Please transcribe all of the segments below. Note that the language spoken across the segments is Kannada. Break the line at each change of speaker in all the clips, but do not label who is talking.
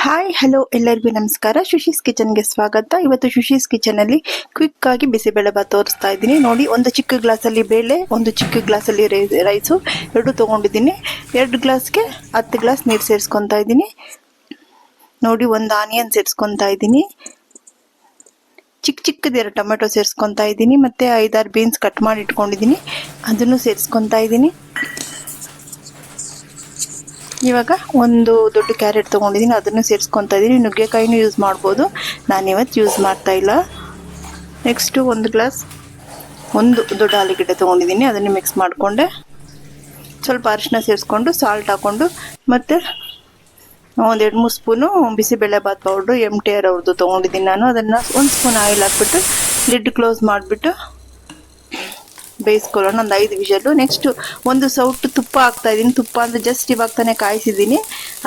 ಹಾಯ್ ಹಲೋ ಎಲ್ಲರಿಗೂ ನಮಸ್ಕಾರ. ಶುಶೀಸ್ ಕಿಚನ್ಗೆ ಸ್ವಾಗತ. ಇವತ್ತು ಶುಶೀಸ್ ಕಿಚನಲ್ಲಿ ಕ್ವಿಕ್ ಆಗಿ ಬಿಸಿಬೇಳೆಬಾತ್ ತೋರಿಸ್ತಾ ಇದ್ದೀನಿ. ನೋಡಿ, ಒಂದು ಚಿಕ್ಕ ಗ್ಲಾಸಲ್ಲಿ ಬೇಳೆ, ಒಂದು ಚಿಕ್ಕ ಗ್ಲಾಸಲ್ಲಿ ರೈಸು ಎರಡು ತೊಗೊಂಡಿದ್ದೀನಿ. 2 ಗ್ಲಾಸ್ಗೆ 10 ಗ್ಲಾಸ್ ನೀರು ಸೇರಿಸ್ಕೊತಾ ಇದ್ದೀನಿ. ನೋಡಿ, ಒಂದು ಆನಿಯನ್ ಸೇರಿಸ್ಕೊತಾ ಇದ್ದೀನಿ, ಚಿಕ್ಕದಿರೋ ಟೊಮೆಟೊ ಸೇರಿಸ್ಕೊತಾ ಇದ್ದೀನಿ, ಮತ್ತು 5-6 ಬೀನ್ಸ್ ಕಟ್ ಮಾಡಿ ಇಟ್ಕೊಂಡಿದ್ದೀನಿ, ಅದನ್ನು ಸೇರಿಸ್ಕೊತಾ ಇದ್ದೀನಿ. ಇವಾಗ ಒಂದು ದೊಡ್ಡ ಕ್ಯಾರೆಟ್ ತೊಗೊಂಡಿದ್ದೀನಿ, ಅದನ್ನು ಸೇರಿಸ್ಕೊತಾ ಇದ್ದೀನಿ. ನುಗ್ಗೆಕಾಯಿನೂ ಯೂಸ್ ಮಾಡ್ಬೋದು, ನಾನಿವತ್ತು ಯೂಸ್ ಮಾಡ್ತಾ ಇಲ್ಲ. ನೆಕ್ಸ್ಟು ಒಂದು ದೊಡ್ಡ ಆಲೂಗಡ್ಡೆ ತೊಗೊಂಡಿದ್ದೀನಿ, ಅದನ್ನು ಮಿಕ್ಸ್ ಮಾಡಿಕೊಂಡೆ. ಸ್ವಲ್ಪ ಅರಿಶಿನ ಸೇರಿಸ್ಕೊಂಡು ಸಾಲ್ಟ್ ಹಾಕ್ಕೊಂಡು, ಮತ್ತು ಒಂದು 2-3 ಸ್ಪೂನು ಬಿಸಿಬೇಳೆಬಾತ್ ಪೌಡ್ರು MTR ಅವ್ರದ್ದು ತೊಗೊಂಡಿದ್ದೀನಿ ನಾನು. ಅದನ್ನು 1 ಸ್ಪೂನ್ ಆಯಿಲ್ ಹಾಕ್ಬಿಟ್ಟು ಲಿಡ್ ಕ್ಲೋಸ್ ಮಾಡಿಬಿಟ್ಟು ಬೇಯಿಸ್ಕೊಳ್ಳೋಣ, ಒಂದು 5 ವಿಷಲು. ನೆಕ್ಸ್ಟು ಒಂದು ಸೌಟು ತುಪ್ಪ ಹಾಕ್ತಾಯಿದ್ದೀನಿ. ತುಪ್ಪ ಅಂದರೆ ಜಸ್ಟ್ ಇವಾಗ ತಾನೇ ಕಾಯಿಸಿದ್ದೀನಿ,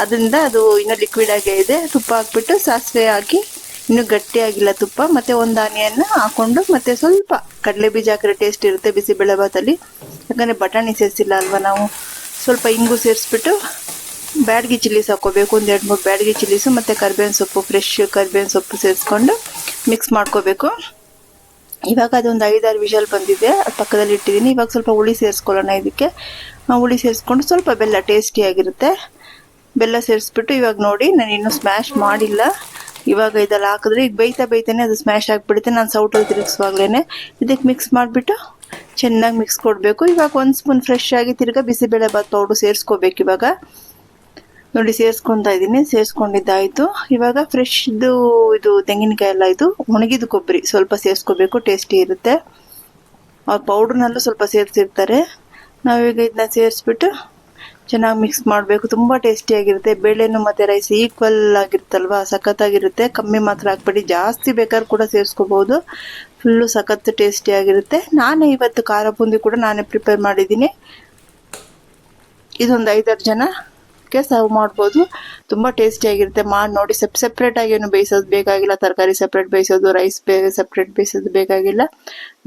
ಅದರಿಂದ ಅದು ಇನ್ನೂ ಲಿಕ್ವಿಡ್ ಆಗೇ ಇದೆ. ತುಪ್ಪ ಹಾಕ್ಬಿಟ್ಟು ಸಾಸಿವೆ ಹಾಕಿ, ಇನ್ನೂ ಗಟ್ಟಿಯಾಗಿಲ್ಲ ತುಪ್ಪ, ಮತ್ತು ಒಂದು ಆನಿಯನ್ನ ಹಾಕ್ಕೊಂಡು, ಮತ್ತು ಸ್ವಲ್ಪ ಕಡಲೆ ಬೀಜ ಹಾಕಿದ್ರೆ ಟೇಸ್ಟ್ ಇರುತ್ತೆ ಬಿಸಿಬೇಳೆಬಾತಲ್ಲಿ, ಯಾಕಂದರೆ ಬಟಾಣಿ ಸೇರಿಸಿಲ್ಲ ಅಲ್ವಾ ನಾವು. ಸ್ವಲ್ಪ ಇಂಗು ಸೇರಿಸ್ಬಿಟ್ಟು ಬ್ಯಾಡಗಿ ಚಿಲ್ಲೀಸ್ ಹಾಕ್ಕೋಬೇಕು, ಒಂದು 2-3 ಬ್ಯಾಡಗಿ ಚಿಲ್ಲೀಸು, ಮತ್ತು ಕರಿಬೇವಿನ ಸೊಪ್ಪು, ಫ್ರೆಶ್ ಕರಿಬೇವಿನ ಸೊಪ್ಪು ಸೇರಿಸ್ಕೊಂಡು ಮಿಕ್ಸ್ ಮಾಡ್ಕೋಬೇಕು. ಇವಾಗ ಅದೊಂದು 5-6 ವಿಷಲ್ ಬಂದಿದೆ, ಪಕ್ಕದಲ್ಲಿ ಇಟ್ಟಿದ್ದೀನಿ. ಇವಾಗ ಸ್ವಲ್ಪ ಹುಳಿ ಸೇರಿಸ್ಕೊಳ್ಳೋಣ. ಇದಕ್ಕೆ ಹುಳಿ ಸೇರಿಸ್ಕೊಂಡು ಸ್ವಲ್ಪ ಬೆಲ್ಲ, ಟೇಸ್ಟಿಯಾಗಿರುತ್ತೆ. ಬೆಲ್ಲ ಸೇರಿಸ್ಬಿಟ್ಟು ಇವಾಗ ನೋಡಿ, ನಾನು ಇನ್ನೂ ಸ್ಮ್ಯಾಶ್ ಮಾಡಿಲ್ಲ. ಇವಾಗ ಇದೆಲ್ಲ ಹಾಕಿದ್ರೆ ಈಗ ಬೇಯ್ತಾನೆ ಅದು ಸ್ಮ್ಯಾಶ್ ಆಗಿಬಿಡುತ್ತೆ. ನಾನು ಸೌಟಲ್ಲಿ ತಿರುಗಿಸುವಾಗ್ಲೇ ಇದಕ್ಕೆ ಮಿಕ್ಸ್ ಮಾಡಿಬಿಟ್ಟು ಚೆನ್ನಾಗಿ ಮಿಕ್ಸ್ ಕೊಡಬೇಕು. ಇವಾಗ 1 ಸ್ಪೂನ್ ಫ್ರೆಶ್ ಆಗಿ ತಿರ್ಗಾ ಬಿಸಿಬೇಳೆಬಾತ್ ಪೌಡ್ರು ಸೇರಿಸ್ಕೋಬೇಕು. ಇವಾಗ ನೋಡಿ, ಸೇರಿಸ್ಕೊತಾ ಇದ್ದೀನಿ. ಸೇರಿಸ್ಕೊಂಡಿದ್ದಾಯಿತು. ಇವಾಗ ಫ್ರೆಶ್ದು ಇದು ತೆಂಗಿನಕಾಯಿ ಎಲ್ಲ, ಇದು ಒಣಗಿದ ಕೊಬ್ಬರಿ ಸ್ವಲ್ಪ ಸೇರಿಸ್ಕೋಬೇಕು, ಟೇಸ್ಟಿ ಇರುತ್ತೆ. ಅವ್ರ ಪೌಡ್ರನ್ನಲ್ಲೂ ಸ್ವಲ್ಪ ಸೇರಿಸಿರ್ತಾರೆ. ನಾವೀಗ ಇದನ್ನ ಸೇರಿಸ್ಬಿಟ್ಟು ಚೆನ್ನಾಗಿ ಮಿಕ್ಸ್ ಮಾಡಬೇಕು. ತುಂಬ ಟೇಸ್ಟಿಯಾಗಿರುತ್ತೆ. ಬೇಳೆನೂ ಮತ್ತು ರೈಸ್ ಈಕ್ವಲ್ ಆಗಿರುತ್ತಲ್ವ, ಸಖತ್ತಾಗಿರುತ್ತೆ. ಕಮ್ಮಿ ಮಾತ್ರ ಹಾಕ್ಬೇಡಿ, ಜಾಸ್ತಿ ಬೇಕಾದ್ರೂ ಕೂಡ ಸೇರಿಸ್ಕೋಬೋದು. ಫುಲ್ಲು ಸಖತ್ತು ಟೇಸ್ಟಿಯಾಗಿರುತ್ತೆ. ನಾನೇ ಇವತ್ತು ಖಾರ ಬೂಂದಿ ಕೂಡ ನಾನೇ ಪ್ರಿಪೇರ್ ಮಾಡಿದ್ದೀನಿ. ಇದೊಂದು 5-6 ಜನಕ್ಕೆ ಸರ್ವ್ ಮಾಡ್ಬೋದು. ತುಂಬ ಟೇಸ್ಟಿಯಾಗಿರುತ್ತೆ. ಮಾಡಿ ನೋಡಿ. ಸಪ್ರೇಟಾಗಿ ಏನು ಬೇಯಿಸೋದು ಬೇಕಾಗಿಲ್ಲ. ತರಕಾರಿ ಸಪ್ರೇಟ್ ಬೇಯಿಸೋದು, ರೈಸ್ ಸಪ್ರೇಟ್ ಬೇಯಿಸೋದು ಬೇಕಾಗಿಲ್ಲ.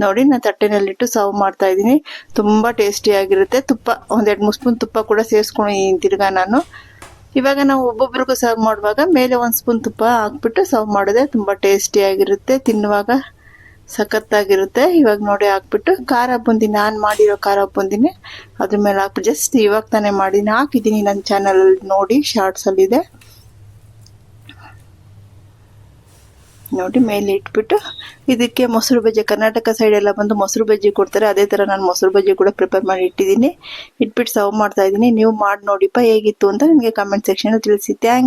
ನೋಡಿ, ನಾನು ತಟ್ಟೆನಲ್ಲಿಟ್ಟು ಸರ್ವ್ ಮಾಡ್ತಾ ಇದ್ದೀನಿ. ತುಂಬ ಟೇಸ್ಟಿಯಾಗಿರುತ್ತೆ. ತುಪ್ಪ ಒಂದು 2-3 ಸ್ಪೂನ್ ತುಪ್ಪ ಕೂಡ ಸೇರಿಸ್ಕೊಂಡಿದ್ದೀನಿ ತಿರ್ಗಾ ನಾನು. ಇವಾಗ ನಾವು ಒಬ್ಬೊಬ್ರಿಗೂ ಸರ್ವ್ ಮಾಡುವಾಗ ಮೇಲೆ 1 ಸ್ಪೂನ್ ತುಪ್ಪ ಹಾಕ್ಬಿಟ್ಟು ಸರ್ವ್ ಮಾಡಿದ್ರೆ ತುಂಬ ಟೇಸ್ಟಿಯಾಗಿರುತ್ತೆ. ತಿನ್ನುವಾಗ ಸಖತ್ತಾಗಿರುತ್ತೆ. ಇವಾಗ ನೋಡಿ ಹಾಕ್ಬಿಟ್ಟು ಖಾರ ಬೂಂದಿ, ನಾನು ಮಾಡಿರೋ ಖಾರ ಬೂಂದಿನೇ ಅದ್ರ ಮೇಲೆ ಹಾಕ್ಬಿಟ್ಟು ಜಸ್ಟ್ ಇವಾಗ ತಾನೇ ಮಾಡಿದ್ದೀನಿ, ಹಾಕಿದ್ದೀನಿ ನನ್ನ ಚಾನಲಲ್ಲಿ ನೋಡಿ, ಶಾರ್ಟ್ಸಲ್ಲಿದೆ ನೋಡಿ. ಮೇಲೆ ಇಟ್ಬಿಟ್ಟು ಇದಕ್ಕೆ ಮೊಸರು ಬಜ್ಜಿ, ಕರ್ನಾಟಕ ಸೈಡೆಲ್ಲ ಬಂದು ಮೊಸರು ಬಜ್ಜಿ ಕೊಡ್ತಾರೆ, ಅದೇ ಥರ ನಾನು ಮೊಸರು ಬಜ್ಜಿ ಕೂಡ ಪ್ರಿಪೇರ್ ಮಾಡಿ ಇಟ್ಟಿದ್ದೀನಿ. ಇಟ್ಬಿಟ್ಟು ಸರ್ವ್ ಮಾಡ್ತಾ ಇದ್ದೀನಿ. ನೀವು ಮಾಡಿ ನೋಡಿಪ್ಪ ಹೇಗಿತ್ತು ಅಂತ ನನಗೆ ಕಮೆಂಟ್ ಸೆಕ್ಷನಲ್ಲಿ ತಿಳಿಸಿ. ಥ್ಯಾಂಕ್ಸ್.